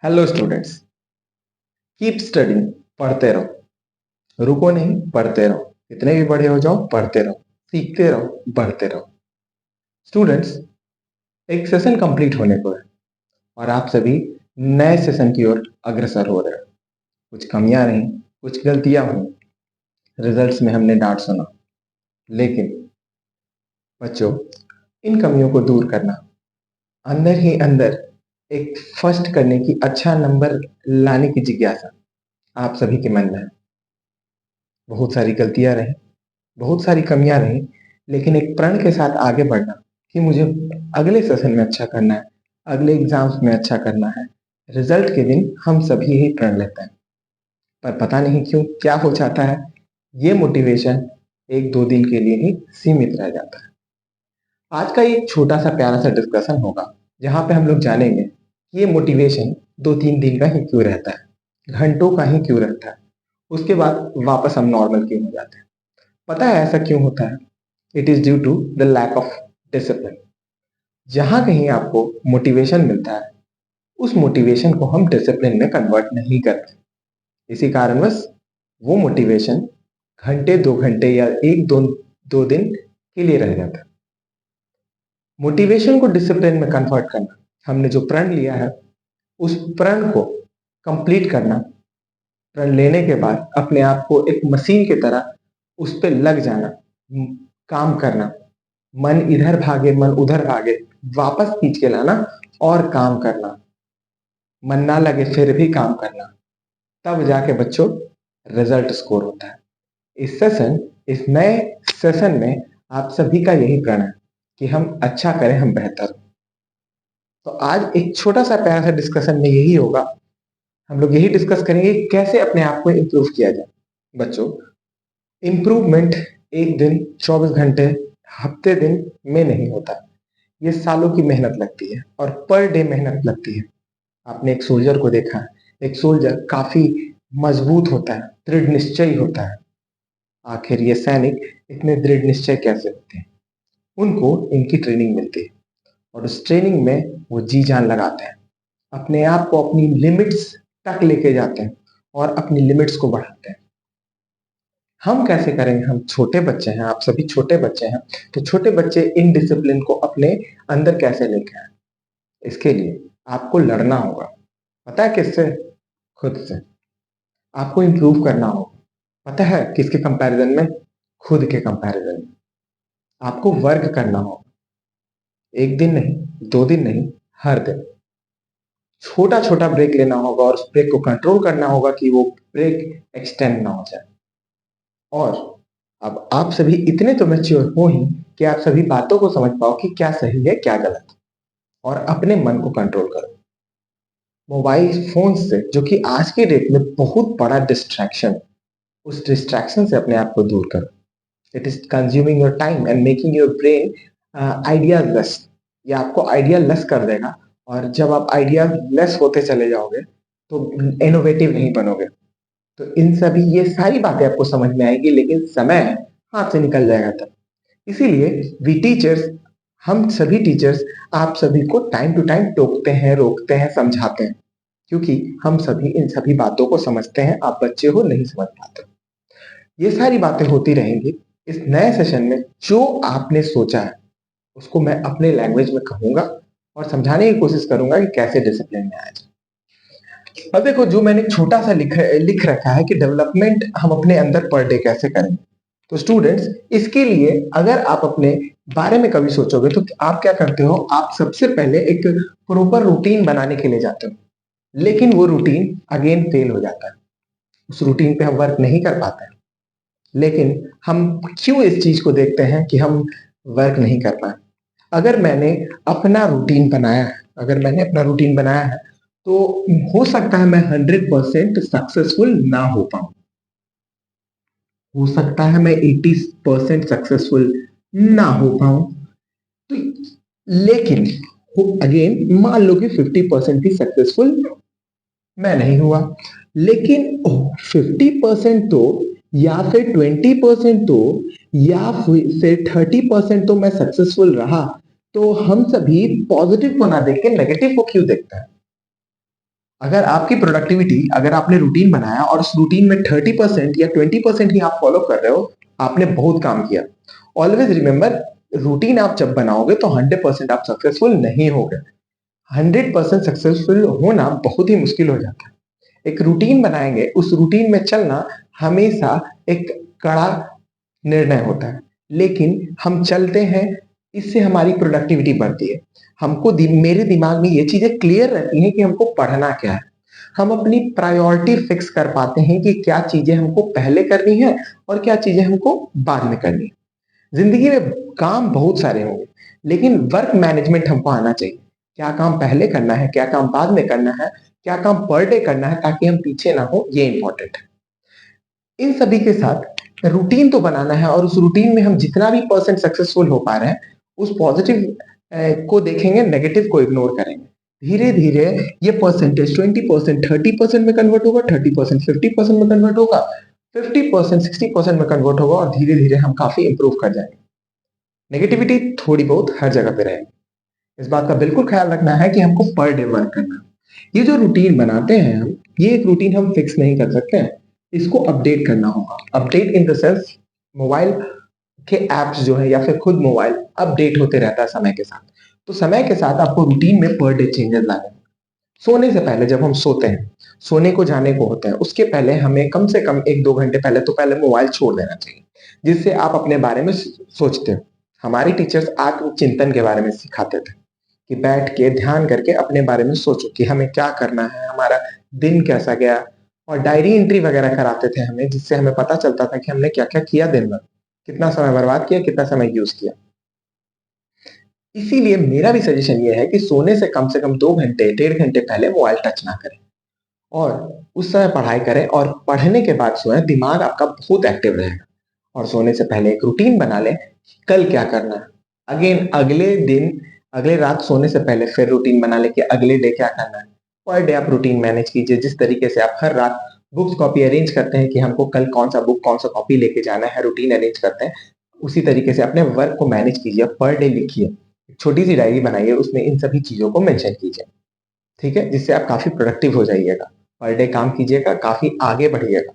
Hello students, keep studying. पढ़ते रहो, रुको नहीं, पढ़ते रहो। कितने भी बड़े हो जाओ, पढ़ते रहो, सीखते रहो, बढ़ते रहो। स्टूडेंट्स, एक सेशन कंप्लीट होने को है और आप सभी नए सेशन की ओर अग्रसर हो रहे हो। कुछ कमियां रहीं, कुछ गलतियां हुई, रिजल्ट्स में हमने डांट सुना, लेकिन बच्चों, इन कमियों को दूर करना, अंदर ही अंदर एक फर्स्ट करने की, अच्छा नंबर लाने की जिज्ञासा आप सभी के मन में है। बहुत सारी गलतियां रहीं, बहुत सारी कमियां रहीं, लेकिन एक प्रण के साथ आगे बढ़ना कि मुझे अगले सेशन में अच्छा करना है, अगले एग्जाम्स में अच्छा करना है। रिजल्ट के दिन हम सभी ही प्रण लेते हैं, पर पता नहीं क्यों क्या हो जाता है, ये मोटिवेशन एक दो दिन के लिए ही सीमित रह जाता है। आज का एक छोटा सा प्यारा सा डिस्कशन होगा, जहाँ पे हम लोग जानेंगे कि ये मोटिवेशन दो तीन दिन का ही क्यों रहता है, घंटों का ही क्यों रहता है, उसके बाद वापस हम नॉर्मल क्यों हो जाते हैं। पता है ऐसा क्यों होता है? It is due to the lack of discipline. जहां कहीं आपको मोटिवेशन मिलता है, उस मोटिवेशन को हम डिसिप्लिन में कन्वर्ट नहीं करते। इसी कारणवश वो मोटिवेशन घंटे दो घंटे या एक दो दो दिन के लिए रह जाता है। मोटिवेशन को डिसिप्लिन में कन्वर्ट करना, हमने जो प्रण लिया है उस प्रण को कंप्लीट करना, प्रण लेने के बाद अपने आप को एक मशीन की तरह उस पर लग जाना, काम करना, मन इधर भागे मन उधर भागे, वापस खींच के लाना और काम करना, मन ना लगे फिर भी काम करना, तब जाके बच्चों रिजल्ट स्कोर होता है। इस नए सेशन में आप सभी का यही प्रण है कि हम अच्छा करें, हम बेहतर हो। तो आज एक छोटा सा प्यारा सा डिस्कशन में यही होगा, हम लोग यही डिस्कस करेंगे कि कैसे अपने आप को इम्प्रूव किया जाए। बच्चों, इम्प्रूवमेंट एक दिन 24 घंटे हफ्ते दिन में नहीं होता, ये सालों की मेहनत लगती है और पर डे मेहनत लगती है। आपने एक सोल्जर को देखा है, एक सोल्जर काफी मजबूत होता है, दृढ़ निश्चयी होता है। आखिर ये सैनिक इतने दृढ़ निश्चय कैसे होते हैं? उनको इनकी ट्रेनिंग मिलती है और उस ट्रेनिंग में वो जी जान लगाते हैं, अपने आप को अपनी लिमिट्स तक लेके जाते हैं और अपनी लिमिट्स को बढ़ाते हैं। हम कैसे करेंगे? हम छोटे बच्चे हैं, आप सभी छोटे बच्चे हैं, तो छोटे बच्चे इन डिसिप्लिन को अपने अंदर कैसे लेके आए? इसके लिए आपको लड़ना होगा। पता है किससे? खुद से। आपको इम्प्रूव करना होगा। पता है किसके कंपैरिजन में? खुद के कंपैरिजन में। आपको वर्क करना होगा, एक दिन नहीं, दो दिन नहीं, हर दिन छोटा छोटा ब्रेक लेना होगा और उस ब्रेक को कंट्रोल करना होगा कि वो ब्रेक एक्सटेंड ना हो जाए। और अब आप सभी इतने तो मैच्योर हो ही कि आप सभी बातों को समझ पाओ कि क्या सही है क्या गलत, और अपने मन को कंट्रोल करो। मोबाइल फोन से, जो कि आज के डेट में बहुत बड़ा डिस्ट्रैक्शन, उस डिस्ट्रैक्शन से अपने आप को दूर करो। It is consuming your time and making your brain idea less. ये आपको आइडिया लेस कर देगा, और जब आप आइडिया लेस होते चले जाओगे तो इनोवेटिव नहीं बनोगे। तो इन सभी ये सारी बातें आपको समझ में आएगी, लेकिन समय हाथ से निकल जाएगा तब। इसीलिए वी टीचर्स, हम सभी टीचर्स आप सभी को टाइम टू टाइम टोकते हैं, रोकते हैं, समझाते हैं, क्योंकि हम सभी इन सभी बातों को समझते हैं। आप बच्चे हो, नहीं समझ पाते। ये सारी बातें होती रहेंगी। इस नए सेशन में जो आपने सोचा है उसको मैं अपने लैंग्वेज में कहूंगा और समझाने की कोशिश करूंगा कि कैसे डिसिप्लिन में आया जाए। अब देखो, जो मैंने एक छोटा सा लिख रखा है कि डेवलपमेंट हम अपने अंदर पर डे कैसे करेंगे। तो स्टूडेंट्स, इसके लिए अगर आप अपने बारे में कभी सोचोगे तो आप क्या करते हो? आप सबसे पहले एक प्रॉपर रूटीन बनाने के लिए जाते हो, लेकिन वो रूटीन अगेन फेल हो जाता है। उस रूटीन पे हम वर्क नहीं कर पाते हैं। लेकिन हम क्यों इस चीज को देखते हैं कि हम वर्क नहीं कर पाए? अगर मैंने अपना रूटीन बनाया है, तो हो सकता है मैं 100% सक्सेसफुल ना हो पाऊं, हो सकता है मैं 80% सक्सेसफुल ना हो पाऊं। तो लेकिन अगेन मान लो कि 50% भी सक्सेसफुल मैं नहीं हुआ, लेकिन 50% तो, या फिर 20% तो, या फिर 30% तो मैं सक्सेसफुल रहा, तो हम सभी पॉजिटिव को ना देख के नेगेटिव को क्यों देखते हैं? अगर आपकी प्रोडक्टिविटी, अगर आपने रूटीन बनाया और उस रूटीन में 30% या 20% ही आप फॉलो कर रहे हो, आपने बहुत काम किया। ऑलवेज रिमेंबर, रूटीन आप जब बनाओगे तो 100% आप सक्सेसफुल नहीं होगे। 100% सक्सेसफुल होना बहुत ही मुश्किल हो जाता है। एक रूटीन बनाएंगे, उस रूटीन में चलना हमेशा एक कड़ा निर्णय होता है, लेकिन हम चलते हैं, इससे हमारी प्रोडक्टिविटी बढ़ती है। हमको मेरे दिमाग में ये चीजें क्लियर रहती हैं कि हमको पढ़ना क्या है। हम अपनी प्रायोरिटी फिक्स कर पाते हैं कि क्या चीजें हमको पहले करनी है और क्या चीजें हमको बाद में करनी है। जिंदगी में काम बहुत सारे होंगे, लेकिन वर्क मैनेजमेंट हमको आना चाहिए। क्या काम पहले करना है, क्या काम बाद में करना है, क्या काम पर डे करना है, ताकि हम पीछे ना हो, ये इंपॉर्टेंट है। इन सभी के साथ रूटीन तो बनाना है, और उस रूटीन में हम जितना भी परसेंट सक्सेसफुल हो पा रहे हैं, उस पॉजिटिव को देखेंगे, नेगेटिव को इग्नोर करेंगे। धीरे धीरे ये परसेंटेज 20% 30% में कन्वर्ट होगा, 30% 50% में कन्वर्ट होगा, 50% 60% में कन्वर्ट होगा, और धीरे धीरे हम काफी इंप्रूव कर जाएंगे। नेगेटिविटी थोड़ी बहुत हर जगह पे रहेगी। इस बात का बिल्कुल ख्याल रखना है कि हमको पर डे वर्क करना है। ये जो रूटीन बनाते हैं हम, ये एक रूटीन हम फिक्स नहीं कर सकते हैं, इसको अपडेट करना होगा। Update in the sense, mobile के एप्स जो है या फिर खुद मोबाइल अपडेट होते रहता है समय के साथ। तो समय के साथ आपको रूटीन में पर डे चेंजेस लाने हैं। सोने से पहले जब हम सोते हैं, सोने को जाने को होता है, उसके पहले हमें कम से कम 1-2 घंटे पहले तो पहले मोबाइल छोड़ देना चाहिए, जिससे आप अपने बारे में सोचते हो। हमारी टीचर्स आत्मचिंतन के बारे में सिखाते थे कि बैठ के ध्यान करके अपने बारे में सोचो कि हमें क्या करना है, हमारा दिन कैसा गया, और डायरी एंट्री वगैरह कराते थे हमें, जिससे हमें पता चलता था कि हमने क्या-क्या किया दिन भर, कितना समय बर्बाद किया, कितना समय यूज़ किया। इसीलिए मेरा भी सजेशन ये है कि सोने से कम 2 घंटे, 1.5 घंटे पहले मोबाइल टच ना करें, और उस समय पढ़ाई करें, और पढ़ने के बाद सोएं, दिमाग आपका बहुत एक्टिव रहेगा। और सोने से पहले एक रूटीन बना लें, कल क्या करना है। अगेन अगले दिन, अगले रात सोने से पहले फिर रूटीन बना लें कि अगले डे क्या करना है। पर डे आप रूटीन मैनेज कीजिए, जिस तरीके से आप हर रात बुक्स कॉपी अरेंज करते हैं कि हमको कल कौन-सा बुक, कौन-सा कॉपी लेके जाना है, रूटीन अरेंज करते हैं, उसी तरीके से अपने वर्क को मैनेज कीजिए। पर डे लिखिए, छोटी-सी डायरी बनाइए, उसमें इन सभी चीज़ों को मेंशन कीजिए, ठीक है? जिससे आप काफ़ी प्रोडक्टिव हो जाइएगा। पर डे काम कीजिएगा, काफ़ी आगे बढ़िएगा।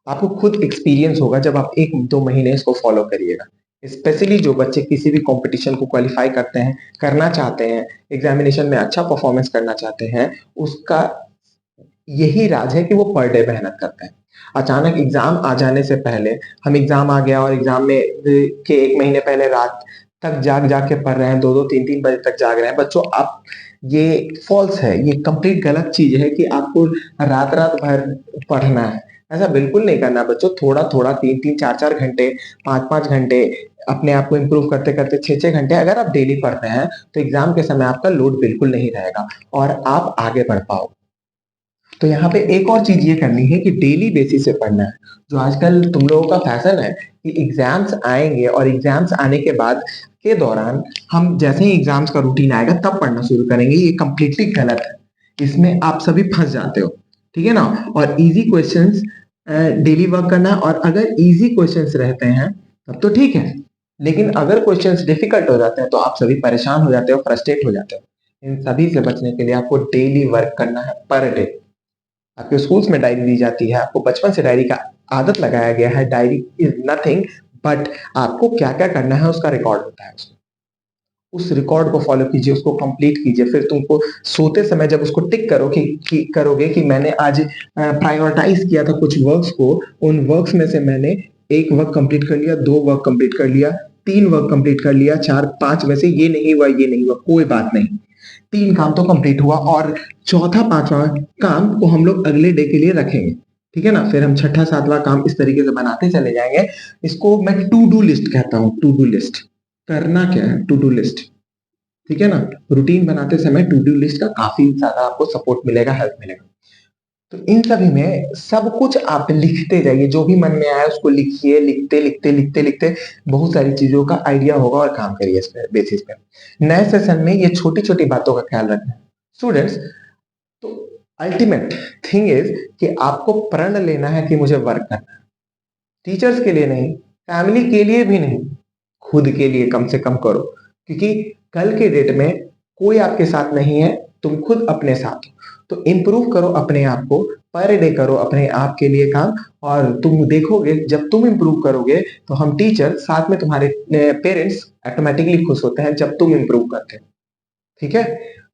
आपको खुद एक्सपीरियंस होगा जब आप 1-2 महीने इसको फॉलो करिएगा। स्पेशली जो बच्चे किसी भी कॉम्पिटिशन को क्वालीफाई करते हैं, करना चाहते हैं, एग्ज़ामिनेशन में अच्छा परफॉर्मेंस करना चाहते हैं, उसका यही राज है कि वो पर डे मेहनत करते हैं। अचानक एग्ज़ाम आ जाने से पहले, हम एग्ज़ाम आ गया और एग्ज़ाम में के 1 महीने पहले रात तक जाग-जाग के पढ़ रहे हैं, 2-2 3-3 बजे तक जाग रहे हैं। बच्चों, आप ये फ़ॉल्स है, ये कंप्लीट गलत चीज़ है कि आपको रात-रात भर पढ़ना है। ऐसा बिल्कुल नहीं करना बच्चों, थोड़ा-थोड़ा 3-3 4-4 घंटे, 5-5 घंटे अपने आप को इम्प्रूव करते-करते 6-6 घंटे अगर आप डेली पढ़ते हैं, तो एग्ज़ाम के समय आपका लोड बिल्कुल नहीं रहेगा और आप आगे बढ़ पाओगे। तो यहाँ पे एक और चीज़ ये करनी है कि डेली बेसिस पे पढ़ना है। जो आजकल तुम लोगों का फैशन है कि एग्ज़ाम्स आएँगे और एग्ज़ाम्स आने के बाद के दौरान हम जैसे ही एग्ज़ाम्स का रूटीन आएगा तब पढ़ना शुरू करेंगे, ये कंप्लीटली गलत है। इसमें आप सभी फँस जाते हो, ठीक है ना? और ईज़ी क्वेश्चंस डेली वर्क करना है, और अगर ईज़ी क्वेश्चंस रहते हैं तब तो ठीक है। लेकिन अगर क्वेश्चंस डिफिकल्ट हो जाते हैं तो आप सभी परेशान हो जाते हो, फ्रस्ट्रेट हो जाते हो। इन सभी से बचने के लिए आपको डेली वर्क करना है, पर डे। आपके स्कूल्स में डायरी दी जाती है, आपको बचपन से डायरी का आदत लगाया गया है। डायरी इज़ नथिंग बट आपको क्या-क्या करना है उसका रिकॉर्ड होता है उसमें। उस रिकॉर्ड को फॉलो कीजिए, उसको कंप्लीट कीजिए। फिर तुमको सोते समय जब उसको टिक करोगे कि मैंने आज प्रायोरिटाइज़ किया था कुछ वर्क्स को, उन वर्क्स में से मैंने 1 वर्क कंप्लीट कर लिया, 2 वर्क कंप्लीट कर लिया, 3 वर्क कंप्लीट कर लिया, 4-5 में से ये नहीं हुआ, कोई बात नहीं। 3 काम तो कंप्लीट हुआ, और चौथा, 5वां काम को हम लोग अगले डे के लिए रखेंगे, ठीक है ना? फिर हम छठा, 7वां काम इस तरीके से बनाते चले जाएँगे। इसको मैं टू डू लिस्ट कहता हूँ, टू डू लिस्ट। करना क्या है? टू डू लिस्ट, ठीक है ना? रूटीन बनाते समय टू डू लिस्ट का काफ़ी ज़्यादा आपको सपोर्ट मिलेगा, हेल्प मिलेगा। तो इन सभी में सब कुछ आप लिखते जाइए, जो भी मन में आया उसको लिखिए, लिखते बहुत सारी चीज़ों का आइडिया होगा, और काम करिए इस पे बेसिस पे। नए सेशन में ये छोटी-छोटी बातों का ख्याल रखना है। स्टूडेंट्स, तो अल्टीमेट थिंग इज़ कि आपको प्रण लेना है कि मुझे वर्क करना है। टीचर्स के लिए नहीं, फैमिली के लिए भी नहीं, खुद के लिए कम से कम करो। क्योंकि कल के डेट में कोई आपके साथ नहीं है, तुम खुद अपने साथ हो। तो इम्प्रूव करो अपने आप को, पर डे करो अपने आप के लिए काम, और तुम देखोगे जब तुम इम्प्रूव करोगे तो हम टीचर साथ में तुम्हारे पेरेंट्स ऑटोमेटिकली खुश होते हैं जब तुम इम्प्रूव करते हो। ठीक है?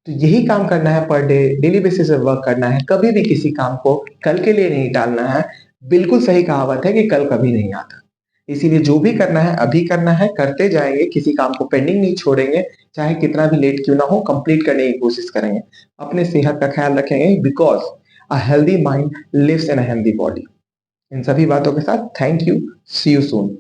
तो यही काम करना है, पर डे डेली बेसिस पे वर्क करना है, कभी भी किसी काम को कल के लिए नहीं टालना है। बिल्कुल सही कहावत है कि कल कभी नहीं आता। इसीलिए जो भी करना है अभी करना है, करते जाएँगे, किसी काम को पेंडिंग नहीं छोड़ेंगे, चाहे कितना भी लेट क्यों ना हो, कंप्लीट करने की कोशिश करेंगे। अपने सेहत का ख्याल रखेंगे, because a healthy mind lives in a healthy body. इन सभी बातों के साथ thank you, see you soon.